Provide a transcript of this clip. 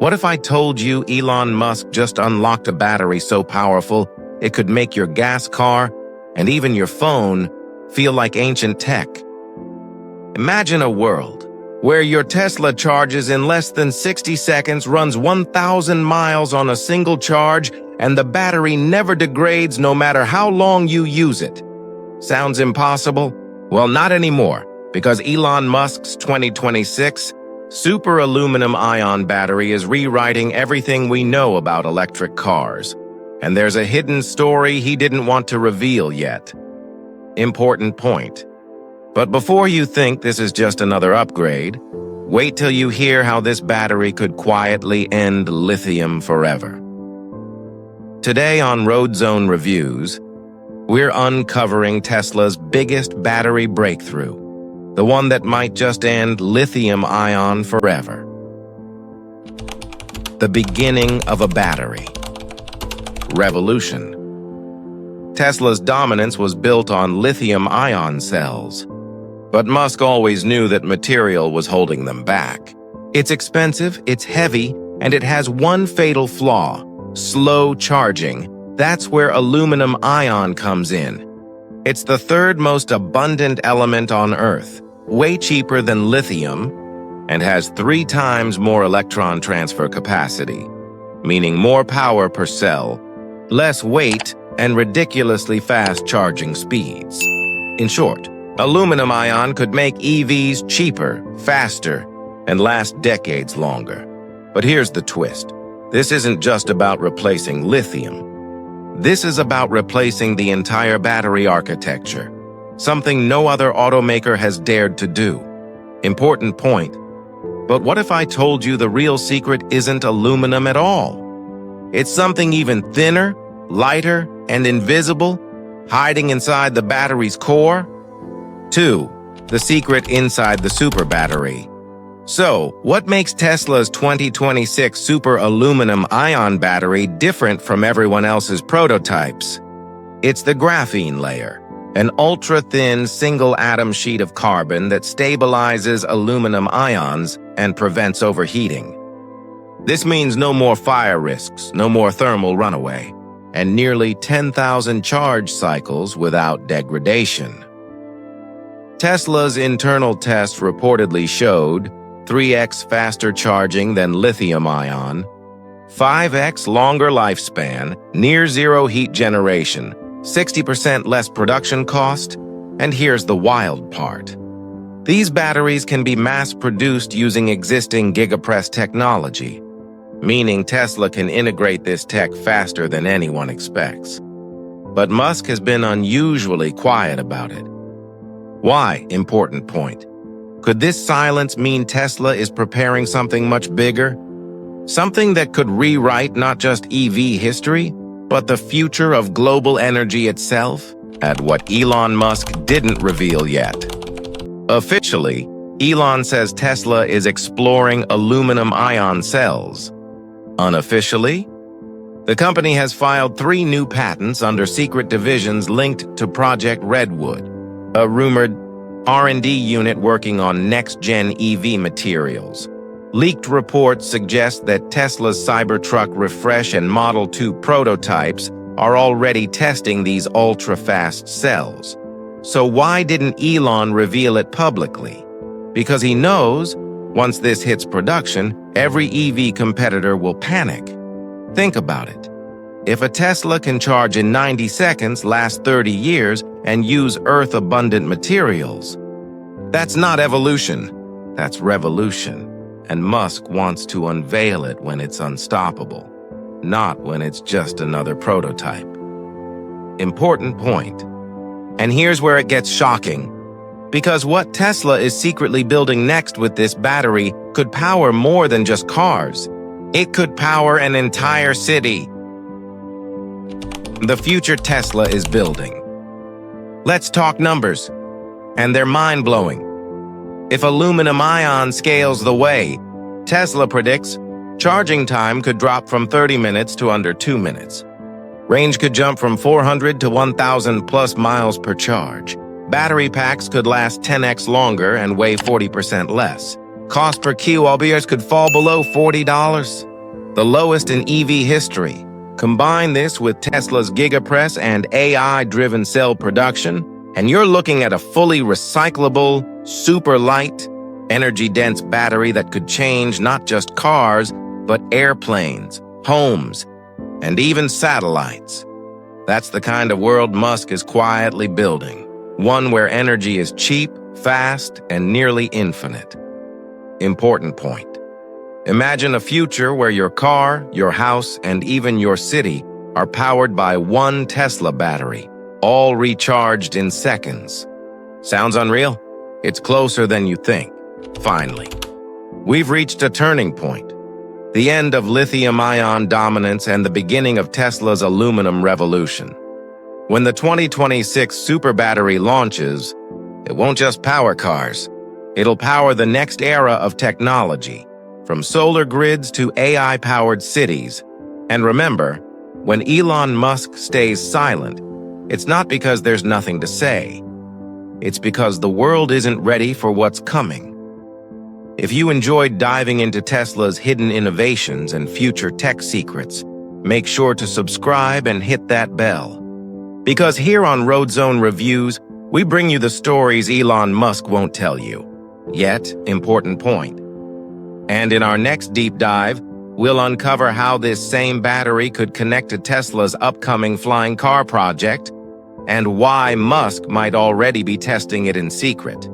What if I told you Elon Musk just unlocked a battery so powerful it could make your gas car and even your phone feel like ancient tech? Imagine a world where your Tesla charges in less than 60 seconds, runs 1,000 miles on a single charge, and the battery never degrades no matter how long you use it. Sounds impossible? Well, not anymore, because Elon Musk's 2026 super aluminum-ion battery is rewriting everything we know about electric cars. And there's a hidden story he didn't want to reveal yet. Important point. But before you think this is just another upgrade, wait till you hear how this battery could quietly end lithium forever. Today on Road Zone Reviews, we're uncovering Tesla's biggest battery breakthrough, the one that might just end lithium-ion forever. The beginning of a battery. Revolution. Tesla's dominance was built on lithium-ion cells, but Musk always knew that material was holding them back. It's expensive, it's heavy, and it has one fatal flaw: slow charging. That's where aluminum-ion comes in. It's the third most abundant element on Earth, way cheaper than lithium, and has 3 times more electron transfer capacity, meaning more power per cell, less weight, and ridiculously fast charging speeds. In short, aluminum-ion could make EVs cheaper, faster, and last decades longer. But here's the twist. This isn't just about replacing lithium. This is about replacing the entire battery architecture, something no other automaker has dared to do. Important point. But what if I told you the real secret isn't aluminum at all? It's something even thinner, lighter, and invisible, hiding inside the battery's core? 2. The secret inside the super battery. So, what makes Tesla's 2026 super aluminum-ion battery different from everyone else's prototypes? It's the graphene layer, an ultra-thin single-atom sheet of carbon that stabilizes aluminum ions and prevents overheating. This means no more fire risks, no more thermal runaway, and nearly 10,000 charge cycles without degradation. Tesla's internal tests reportedly showed 3x faster charging than lithium-ion, 5x longer lifespan, near-zero heat generation, 60% less production cost, and here's the wild part. These batteries can be mass-produced using existing gigapress technology, meaning Tesla can integrate this tech faster than anyone expects. But Musk has been unusually quiet about it. Why? Important point. Could this silence mean Tesla is preparing something much bigger? Something that could rewrite not just EV history, but the future of global energy itself? At what Elon Musk didn't reveal yet. Officially, Elon says Tesla is exploring aluminum-ion cells. Unofficially, the company has filed 3 new patents under secret divisions linked to Project Redwood, a rumored R&D unit working on next-gen EV materials. Leaked reports suggest that Tesla's Cybertruck Refresh and Model 2 prototypes are already testing these ultra-fast cells. So why didn't Elon reveal it publicly? Because he knows, once this hits production, every EV competitor will panic. Think about it. If a Tesla can charge in 90 seconds, last 30 years, and use Earth-abundant materials, that's not evolution, that's revolution. And Musk wants to unveil it when it's unstoppable, not when it's just another prototype. Important point. And here's where it gets shocking. Because what Tesla is secretly building next with this battery could power more than just cars. It could power an entire city. The future Tesla is building. Let's talk numbers. And they're mind-blowing. If aluminum-ion scales the way, Tesla predicts charging time could drop from 30 minutes to under 2 minutes. Range could jump from 400 to 1,000 plus miles per charge. Battery packs could last 10x longer and weigh 40% less. Cost per kilowatt-hours could fall below $40. the lowest in EV history. Combine this with Tesla's gigapress and AI-driven cell production, and you're looking at a fully recyclable, super light, energy-dense battery that could change not just cars, but airplanes, homes, and even satellites. That's the kind of world Musk is quietly building, one where energy is cheap, fast, and nearly infinite. Important point. Imagine a future where your car, your house, and even your city are powered by one Tesla battery, all recharged in seconds. Sounds unreal? It's closer than you think. Finally, we've reached a turning point. The end of lithium-ion dominance and the beginning of Tesla's aluminum revolution. When the 2026 super battery launches, it won't just power cars. It'll power the next era of technology, from solar grids to AI-powered cities. And remember, when Elon Musk stays silent, it's not because there's nothing to say. It's because the world isn't ready for what's coming. If you enjoyed diving into Tesla's hidden innovations and future tech secrets, make sure to subscribe and hit that bell. Because here on Road Zone Reviews, we bring you the stories Elon Musk won't tell you. Yet, important point. And in our next deep dive, we'll uncover how this same battery could connect to Tesla's upcoming flying car project and why Musk might already be testing it in secret.